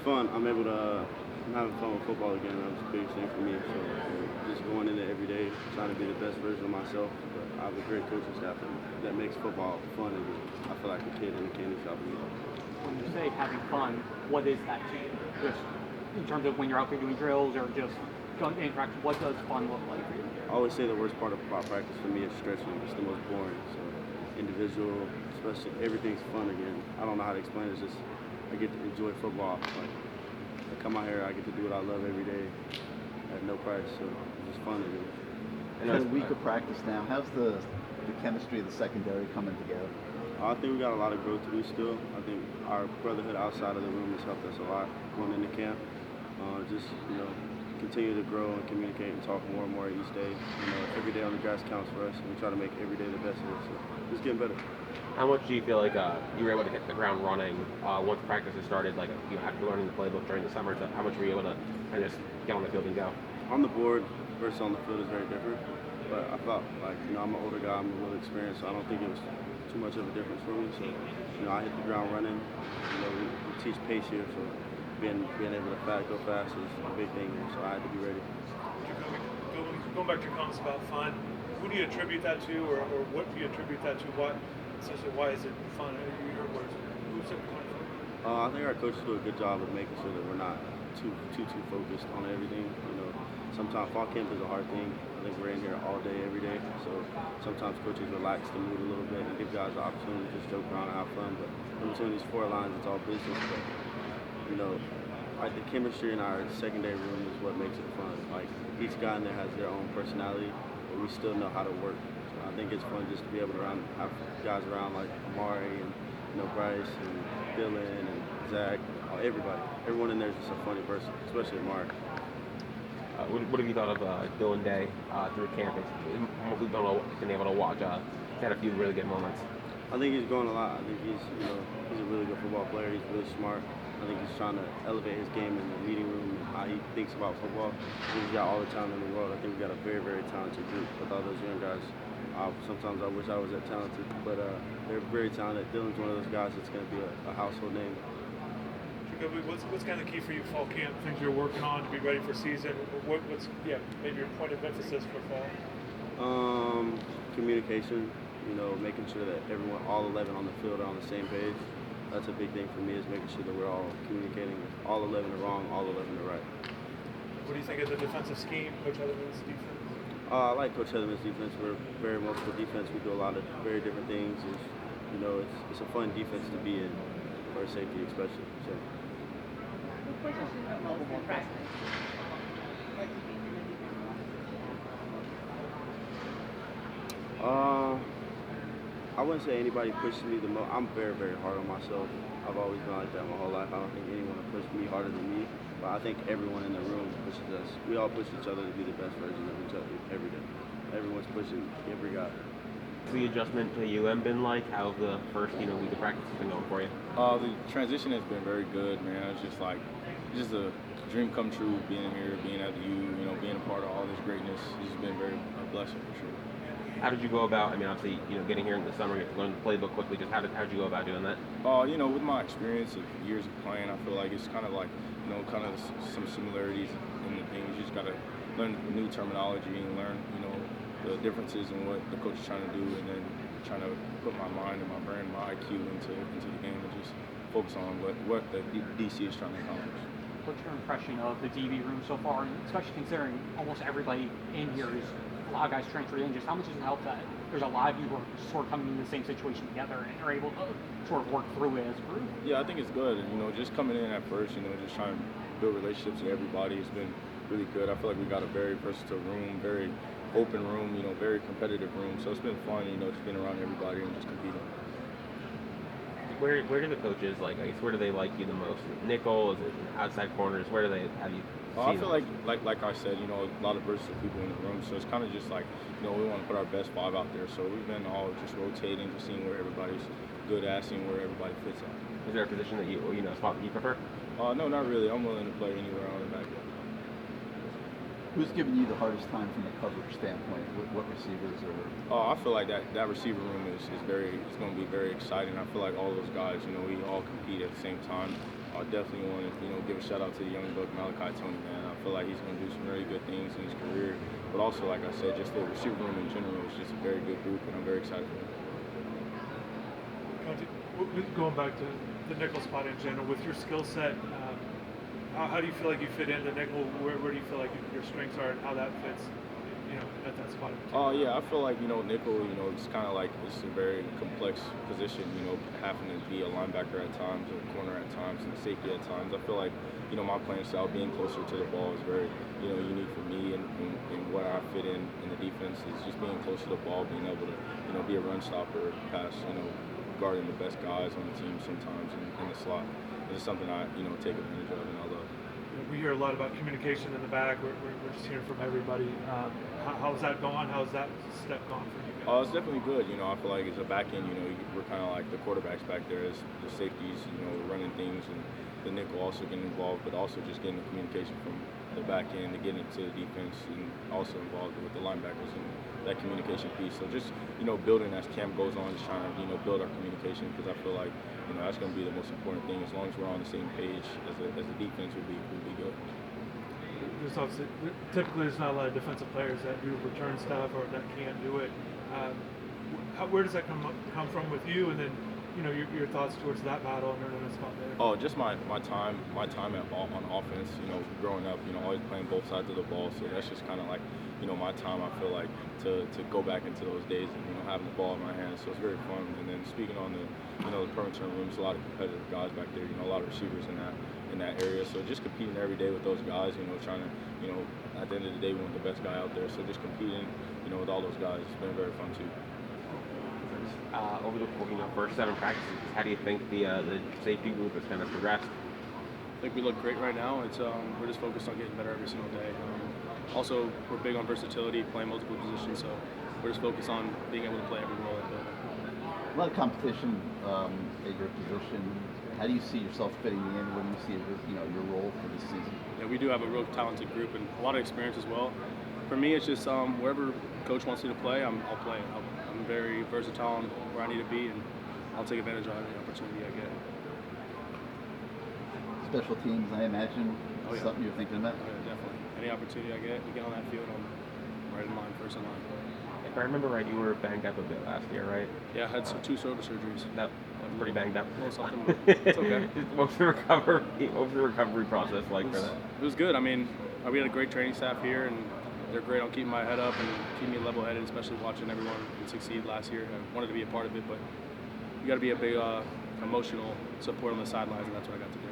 fun. I'm having fun with football again. That was the biggest thing for me. So just going in there every day, trying to be the best version of myself. But I have a great coaching staff that makes football fun again. I feel like a kid in a candy shop again. When you say having fun, what is that to you? Just in terms of when you're out there doing drills or just going in practice, what does fun look like for you? I always say the worst part about practice for me is stretching. It's the most boring. So individual, especially everything's fun again. I don't know how to explain it. It's just I get to enjoy football. Like I come out here, I get to do what I love every day at no price. So it's just fun again. And a week of practice now. How's the chemistry of the secondary coming together? I think we got a lot of growth to do still. I think our brotherhood outside of the room has helped us a lot going into camp. Just continue to grow and communicate and talk more and more each day. Every day on the grass counts for us, and we try to make every day the best of it. So just getting better. How much do you feel like you were able to hit the ground running once practices started? Like after learning the playbook during the summer, so how much were you able to kind of just get on the field and go? On the board versus on the field is very different. But I felt like I'm an older guy, I'm a little experienced, so I don't think it was too much of a difference for me. So I hit the ground running. We teach pace here, so being able to go fast is a big thing here. So I had to be ready. Jakobe, going back to your comments about fun, who do you attribute that to, or what do you attribute that to? Why is it fun? Who's it fun for? I think our coaches do a good job of making sure that we're not too focused on everything. Sometimes fall camp is a hard thing. I think we're in here all day, every day. So sometimes coaches relax the mood a little bit and give guys the opportunity to just joke around and have fun. But in between these four lines, it's all business. But like the chemistry in our secondary room is what makes it fun. Like each guy in there has their own personality, but we still know how to work. So I think it's fun just to be able to have guys around like Amari and Bryce and Dylan and Zach, everybody. Everyone in there is just a funny person, especially Amari. What have you thought of Dylan Day through camp? We've been able to watch. He's had a few really good moments. I think he's growing a lot. I think he's a really good football player. He's really smart. I think he's trying to elevate his game in the meeting room and how he thinks about football. I think he's got all the talent in the world. I think we got a very, very talented group with all those young guys. Sometimes I wish I was that talented, but they're very talented. Dylan's one of those guys that's going to be a household name. Jakobe, what's kind of key for you fall camp? Things you're working on to be ready for season. What's maybe your point of emphasis for fall? Communication. Making sure that all 11 on the field are on the same page. That's a big thing for me, is making sure that we're all communicating. All 11 are wrong, all 11 are right. What do you think of the defensive scheme, Coach Heatherman's defense? I like Coach Heatherman's defense. We're very multiple defense. We do a lot of very different things. It's a fun defense to be in, for safety especially. So. What pushes you the most in practice? I wouldn't say anybody pushes me the most. I'm very, very hard on myself. I've always been like that my whole life. I don't think anyone will push me harder than me, but I think everyone in the room pushes us. We all push each other to be the best version of each other every day. Everyone's pushing every guy. The adjustment to UM been like? How have the first week of practice been going for you? The transition has been very good, man. It's just a dream come true being here, being at the U, being a part of all this greatness. It's been a blessing for sure. How did you go about? Obviously, getting here in the summer, you have to learn the playbook quickly. Just how did you go about doing that? With my experience of years of playing, I feel like it's kind of like, kind of some similarities in the things. You just got to learn new terminology and learn, the differences in what the coach is trying to do, and then trying to put my mind and my brain, my IQ into the game and just focus on what the DC is trying to accomplish. What's your impression of the DB room so far, especially considering almost everybody in here is a lot of guys transferred in? Just how much does it help that there's a lot of you who are sort of coming in the same situation together and are able to sort of work through it as a group? Yeah, I think it's good. Just coming in at first, just trying to build relationships with everybody has been really good. I feel like we got a very versatile room, very open room, very competitive room. So it's been fun, just being around everybody and just competing. Where do the coaches where do they like you the most? Nickel? Is it outside corners? Where do they have you? I feel like I said, a lot of versatile people in the room. So it's kind of just like, we want to put our best five out there. So we've been all just rotating, just seeing where everybody's good at, seeing where everybody fits at. Is there a position that spot that you prefer? No, not really. I'm willing to play anywhere on the back end. Who's giving you the hardest time from a coverage standpoint? What receivers are? Oh, I feel like that receiver room is going to be very exciting. I feel like all those guys, we all compete at the same time. I definitely want to, give a shout out to the young buck Malachi Tony, man. I feel like he's going to do some really good things in his career. But also, like I said, just the receiver room in general is just a very good group, and I'm very excited for them. Going back to the nickel spot in general, with your skill set, how do you feel like you fit into nickel? Where do you feel like your strengths are, and how that fits, at that spot? Yeah, I feel like nickel. It's kind of like it's a very complex position. Having to be a linebacker at times, or a corner at times, and a safety at times. I feel like my playing style, being closer to the ball, is very unique for me, and where I fit in the defense is just being close to the ball, being able to be a run stopper, pass, guarding the best guys on the team sometimes in the slot. This is something I take advantage of, and I love. We hear a lot about communication in the back. We're just hearing from everybody. How's that going? How's that step gone for you guys? It's definitely good. I feel like as a back end, we're kind of like the quarterbacks back there as the safeties, running things, and the nickel also getting involved, but also just getting the communication from the back end to get into the defense, and also involved with the linebackers and that communication piece. So just building as camp goes on, just trying to build our communication, because I feel like that's going to be the most important thing. As long as we're on the same page as a defense, will be good. There's obviously typically there's not a lot of defensive players that do return stuff or that can't do it. Where does that come from with you, and then your thoughts towards that battle and earning a spot there? Oh, just my time on offense. Growing up, always playing both sides of the ball. So that's just kind of like my time. I feel like to go back into those days and having the ball in my hands. So it's very fun. And then speaking on the the perimeter rooms, a lot of competitive guys back there. A lot of receivers in that area. So just competing every day with those guys. Trying to at the end of the day we want the best guy out there. So just competing with all those guys has been very fun too. Over the first 7 practices, how do you think the safety group has kind of progressed? I think we look great right now. It's we're just focused on getting better every single day. Also, we're big on versatility, playing multiple positions, so we're just focused on being able to play every role in the building. A lot of competition at your position. How do you see yourself fitting in? What do you see as your role for this season? Yeah, we do have a real talented group and a lot of experience as well. For me, it's just wherever coach wants me to play, I'll play. I'm very versatile on where I need to be, and I'll take advantage of every opportunity I get. Special teams, I imagine, something you're thinking about? Oh, yeah, definitely. Any opportunity I get to get on that field, I'm right in line, first in line. If I remember right, you were banged up a bit last year, right? Yeah, I had 2 shoulder surgeries. That was pretty banged up. A little something, but it's okay. What was the recovery process like for that? It was good. I mean, we had a great training staff here, and they're great on keeping my head up and keeping me level-headed, especially watching everyone succeed last year. I wanted to be a part of it, but you got to be a big emotional support on the sidelines, and that's what I got to do.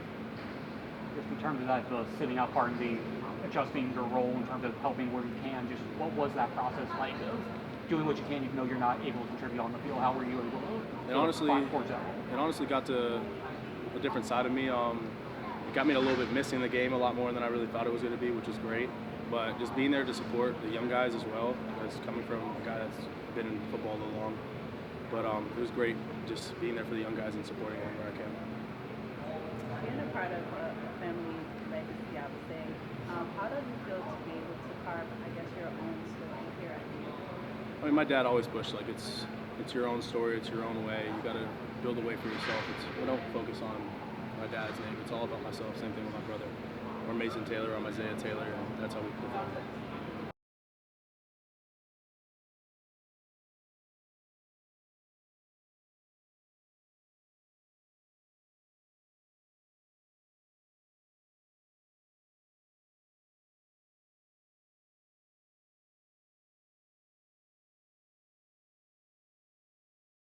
Just in terms of that, the sitting out part and the adjusting your role in terms of helping where you can, just what was that process like of doing what you can, even though you're not able to contribute on the field? How were you able to It honestly got to a different side of me. It got me a little bit missing the game a lot more than I really thought it was going to be, which was great. But just being there to support the young guys as well, as coming from a guy that's been in football a little long. But it was great just being there for the young guys and supporting them where I can. Being a part of a family legacy, I would say, how does it feel to be able to carve, I guess, your own story here at the U? I mean, my dad always pushed, like, it's your own story, it's your own way. You got to build a way for yourself. I don't focus on my dad's name. It's all about myself. Same thing with my brother, or Mason Taylor, or Isaiah Taylor, and that's how we put it.